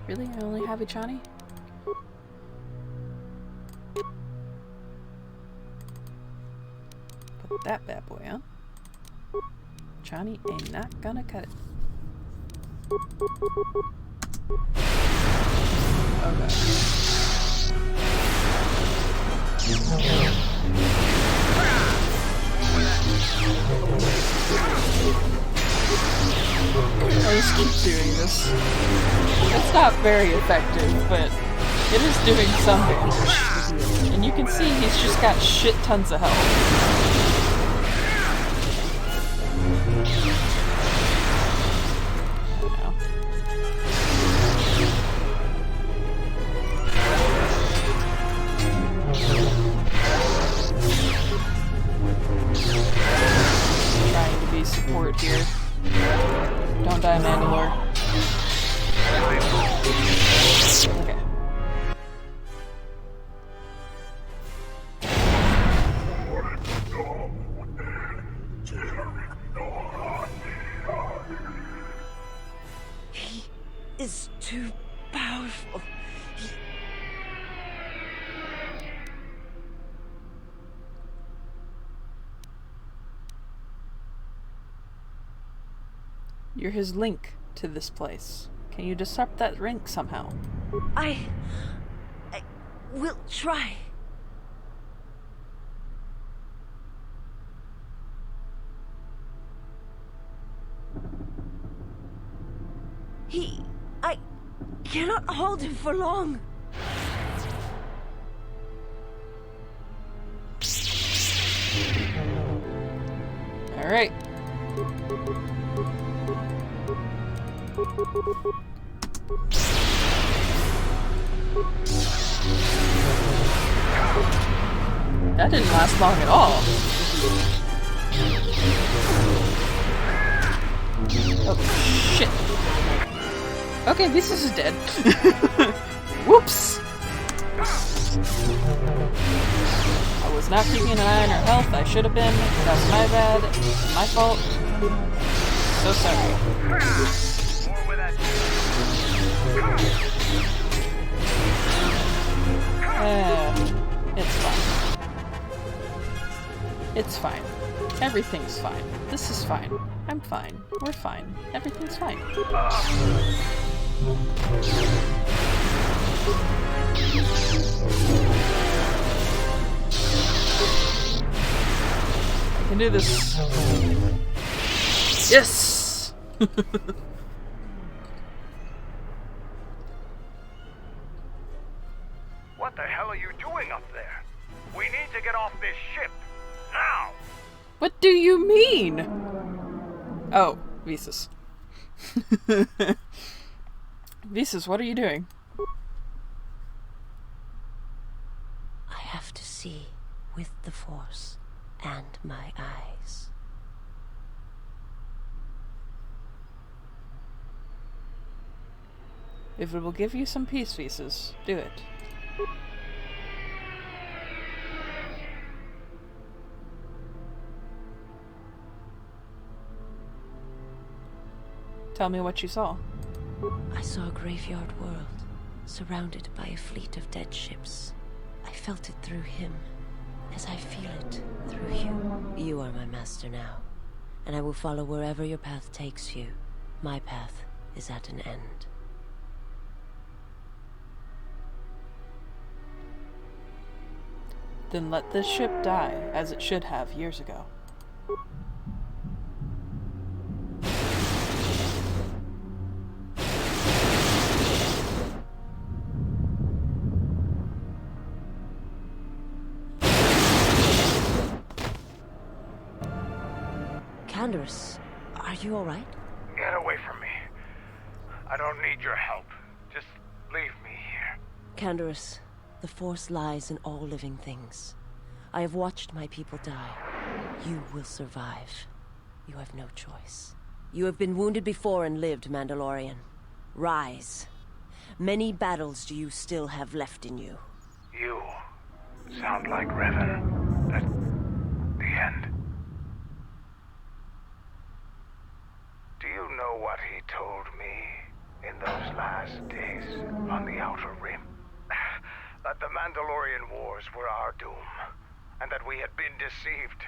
Really? I only have a Chani? Put that bad boy on. Chani ain't not gonna cut it. Oh god. I just keep doing this. It's not very effective, but it is doing some damage. And you can see he's just got shit tons of health. Support here. Don't die, Mandalore. Okay. He is too powerful. You're his link to this place. Can you disrupt that link somehow? I will try. I cannot hold him for long. All right. That didn't last long at all. Oh, shit. Okay, this is dead. Whoops! I was not keeping an eye on her health. I should have been. That was my bad. My fault. So sorry. It's fine. It's fine. Everything's fine. This is fine. I'm fine. We're fine. Everything's fine. I can do this. Yes! What the hell are you doing up there? We need to get off this ship. Now! What do you mean? Oh, Visas. Visas, what are you doing? I have to see with the Force and my eyes. If it will give you some peace, Visas, do it. Tell me what you saw. I saw a graveyard world, surrounded by a fleet of dead ships. I felt it through him, as I feel it through you. You are my master now, and I will follow wherever your path takes you. My path is at an end. Then let this ship die, as it should have years ago. Canderous, are you alright? Get away from me. I don't need your help. Just leave me here. Canderous, the Force lies in all living things. I have watched my people die. You will survive. You have no choice. You have been wounded before and lived, Mandalorian. Rise. Many battles do you still have left in you. You sound like Revan at the end. Do you know what he told me in those last days on the Outer Rim? That the Mandalorian Wars were our doom, and that we had been deceived.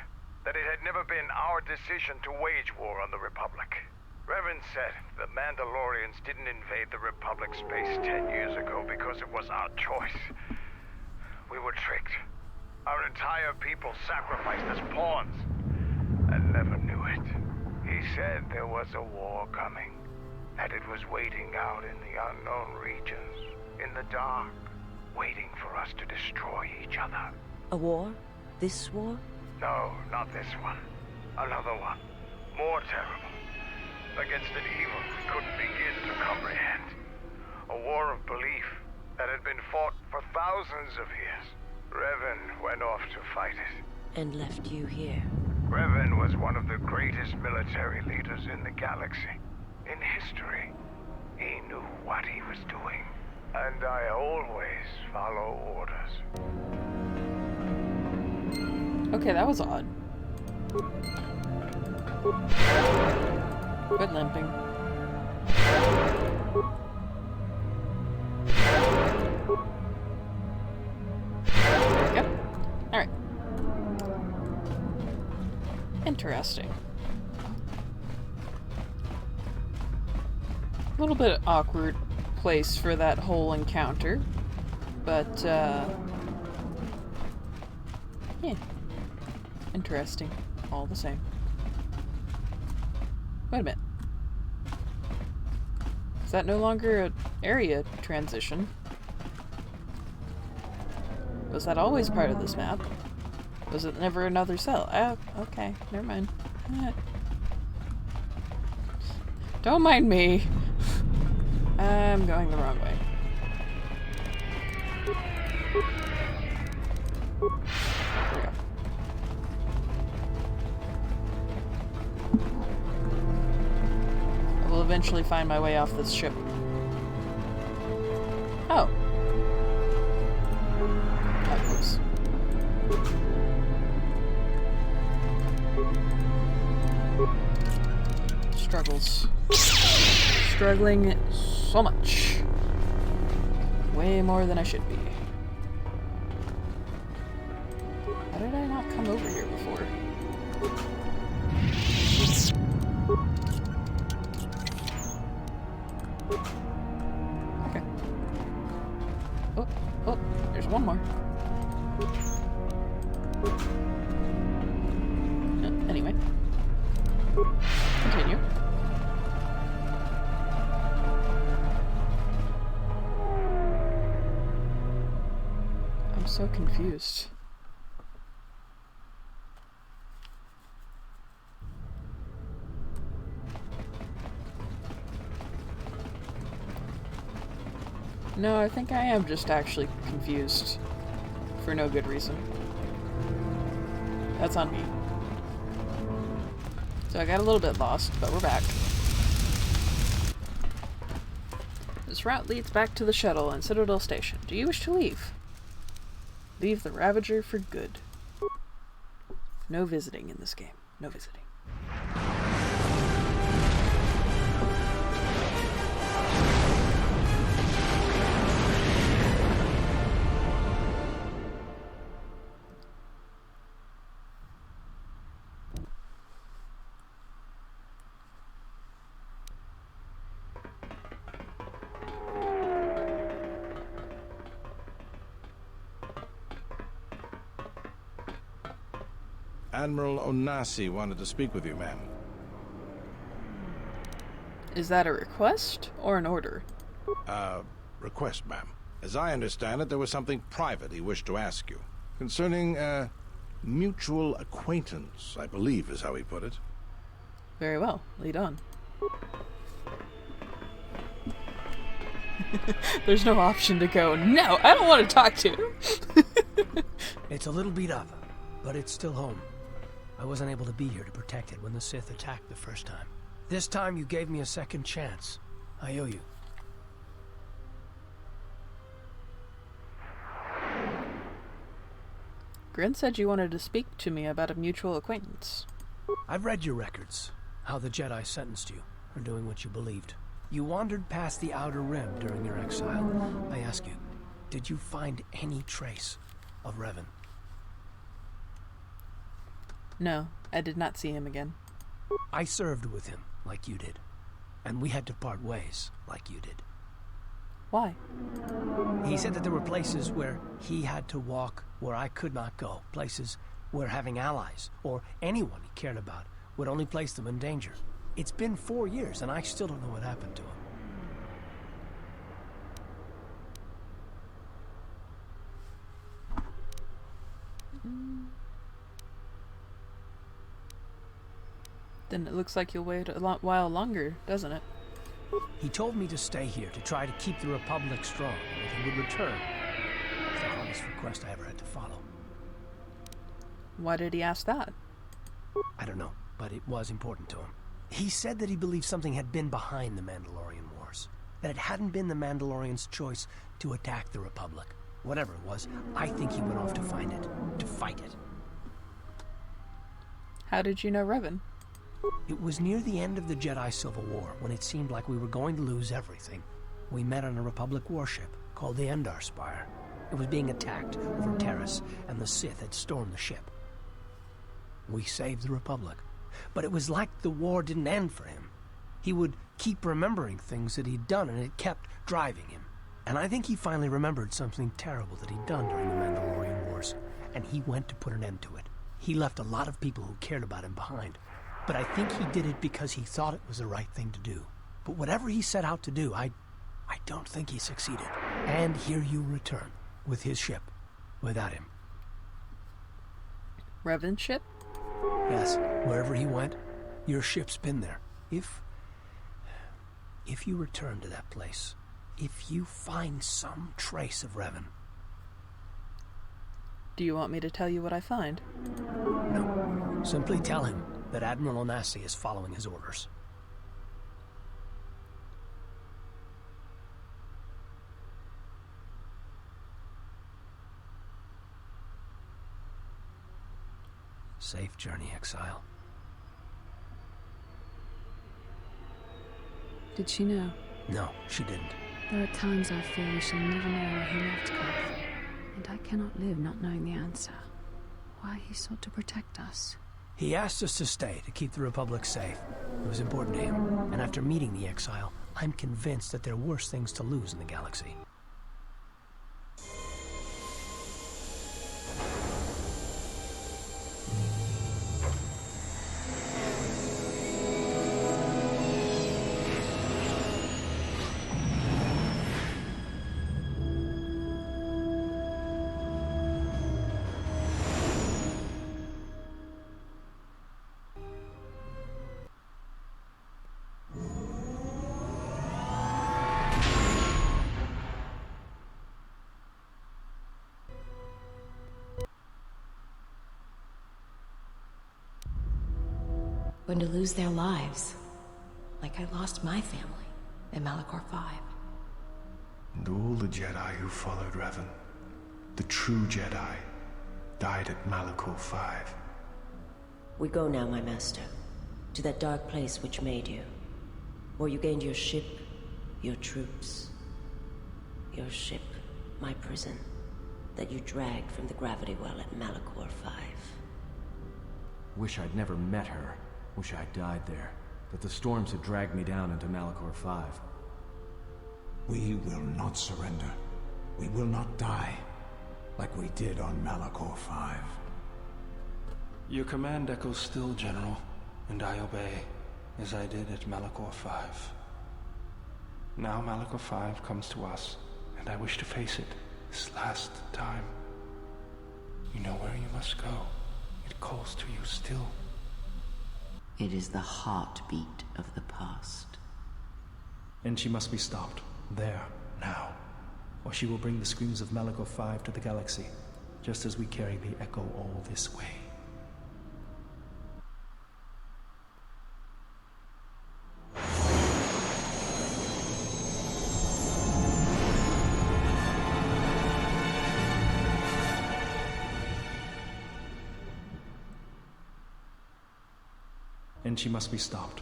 That it had never been our decision to wage war on the Republic. Revan said the Mandalorians didn't invade the Republic space 10 years ago because it was our choice. We were tricked. Our entire people sacrificed as pawns, and never knew it. He said there was a war coming, that it was waiting out in the unknown regions, in the dark, waiting for us to destroy each other. A war? This war? No, not this one. Another one. More terrible. Against an evil we couldn't begin to comprehend. A war of belief that had been fought for thousands of years. Revan went off to fight it. And left you here. Revan was one of the greatest military leaders in the galaxy. In history. He knew what he was doing. And I always follow orders. Okay, that was odd. Quit limping. Yep. Alright. Interesting. A little bit awkward place for that whole encounter, but yeah, interesting all the same. Wait a minute, is that no longer an area transition? Was that always part of this map? Was it never another cell? Oh, okay, never mind. Don't mind me. I'm going the wrong way. There we go. I will eventually find my way off this ship. Oh. Oops. Struggles. Struggling so much. Way more than I should be. How did I not come over here before? Okay. Oh, there's one more. Anyway. Continue. I'm so confused. No, I think I am just actually confused. For no good reason. That's on me. So I got a little bit lost, but we're back. This route leads back to the shuttle and Citadel Station. Do you wish to leave? Leave the Ravager for good. No visiting in this game. No visiting. Admiral Onasi wanted to speak with you, ma'am. Is that a request or an order? Request, ma'am. As I understand it, there was something private he wished to ask you. Concerning, mutual acquaintance, I believe is how he put it. Very well. Lead on. There's no option to go, no, I don't want to talk to him. It's a little beat up, but it's still home. I wasn't able to be here to protect it when the Sith attacked the first time. This time you gave me a second chance. I owe you. Grin said you wanted to speak to me about a mutual acquaintance. I've read your records, how the Jedi sentenced you for doing what you believed. You wandered past the Outer Rim during your exile. I ask you, did you find any trace of Revan? No, I did not see him again. I served with him, like you did. And we had to part ways, like you did. Why? He said that there were places where he had to walk where I could not go. Places where having allies, or anyone he cared about, would only place them in danger. It's been 4 years, and I still don't know what happened to him. Then it looks like you'll wait a while longer, doesn't it? He told me to stay here to try to keep the Republic strong, and that he would return. It's the hardest request I ever had to follow. Why did he ask that? I don't know, but it was important to him. He said that he believed something had been behind the Mandalorian Wars. That it hadn't been the Mandalorians' choice to attack the Republic. Whatever it was, I think he went off to find it. To fight it. How did you know Revan? It was near the end of the Jedi Civil War, when it seemed like we were going to lose everything. We met on a Republic warship called the Endar Spire. It was being attacked over Telos, and the Sith had stormed the ship. We saved the Republic. But it was like the war didn't end for him. He would keep remembering things that he'd done, and it kept driving him. And I think he finally remembered something terrible that he'd done during the Mandalorian Wars, and he went to put an end to it. He left a lot of people who cared about him behind. But I think he did it because he thought it was the right thing to do. But whatever he set out to do, I don't think he succeeded. And here you return, with his ship, without him. Revan's ship? Yes, wherever he went, your ship's been there. If you return to that place, if you find some trace of Revan... Do you want me to tell you what I find? No. Simply tell him that Admiral Onasi is following his orders. Safe journey, Exile. Did she know? No, she didn't. There are times I fear we shall never know why he left Koth, and I cannot live not knowing the answer. Why he sought to protect us. He asked us to stay, to keep the Republic safe. It was important to him, and after meeting the Exile, I'm convinced that there are worse things to lose in the galaxy. Going to lose their lives, like I lost my family in Malachor 5. And all the Jedi who followed Revan, the true Jedi, died at Malachor 5. We go now, my master, to that dark place which made you, where you gained your ship, your troops. Your ship, my prison, that you dragged from the gravity well at Malachor 5. Wish I'd never met her. Wish I'd died there. That the storms had dragged me down into Malachor 5. We will not surrender. We will not die, like we did on Malachor 5. Your command echoes still, General, and I obey, as I did at Malachor 5. Now Malachor 5 comes to us, and I wish to face it this last time. You know where you must go. It calls to you still. It is the heartbeat of the past. And she must be stopped. There, now. Or she will bring the screams of Malachor 5 to the galaxy, just as we carry the echo all this way. And she must be stopped.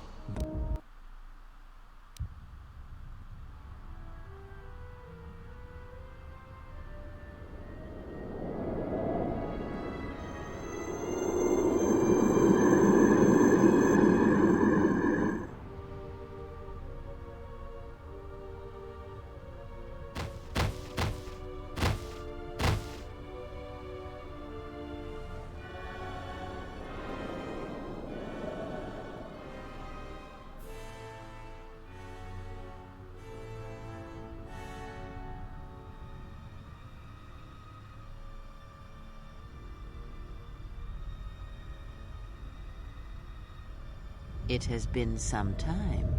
It has been some time.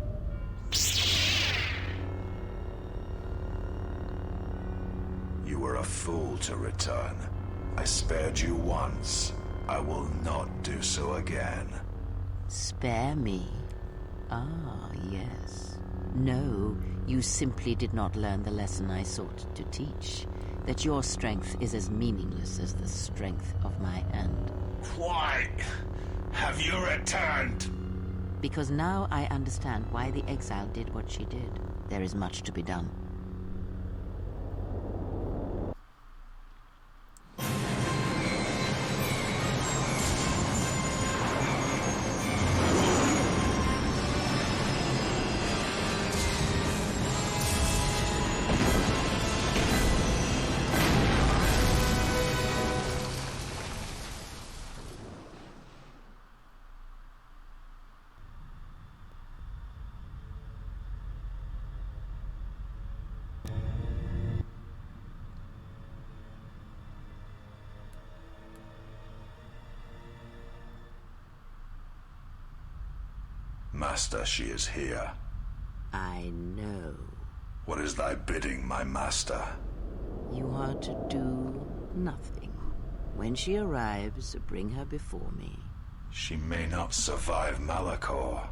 You were a fool to return. I spared you once. I will not do so again. Spare me? Ah, yes. No, you simply did not learn the lesson I sought to teach. That your strength is as meaningless as the strength of my hand. Why have you returned? Because now I understand why the exile did what she did. There is much to be done. Master, she is here. I know. What is thy bidding, my master? You are to do nothing. When she arrives, bring her before me. She may not survive Malachor.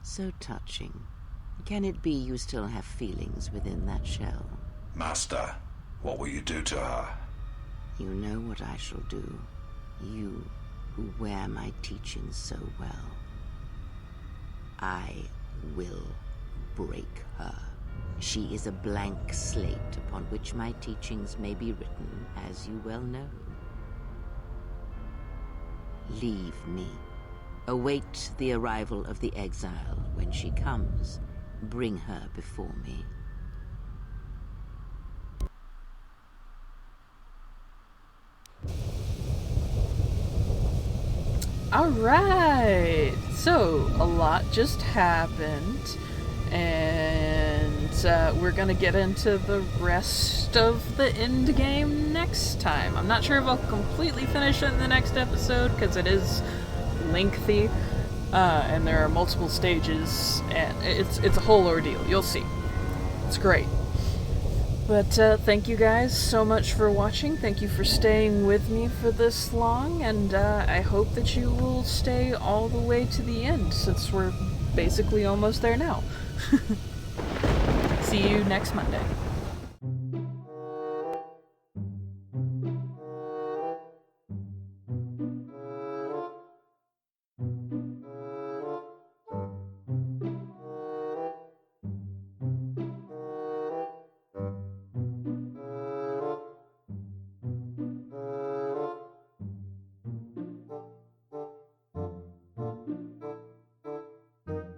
So touching. Can it be you still have feelings within that shell? Master, what will you do to her? You know what I shall do. You, who wear my teachings so well. I will break her. She is a blank slate upon which my teachings may be written, as you well know. Leave me. Await the arrival of the exile. When she comes, bring her before me. Alright, so a lot just happened, and we're gonna get into the rest of the end game next time. I'm not sure if I'll completely finish it in the next episode, because it is lengthy, and there are multiple stages, and it's a whole ordeal. You'll see. It's great. But thank you guys so much for watching. Thank you for staying with me for this long, and I hope that you will stay all the way to the end, since we're basically almost there now. See you next Monday.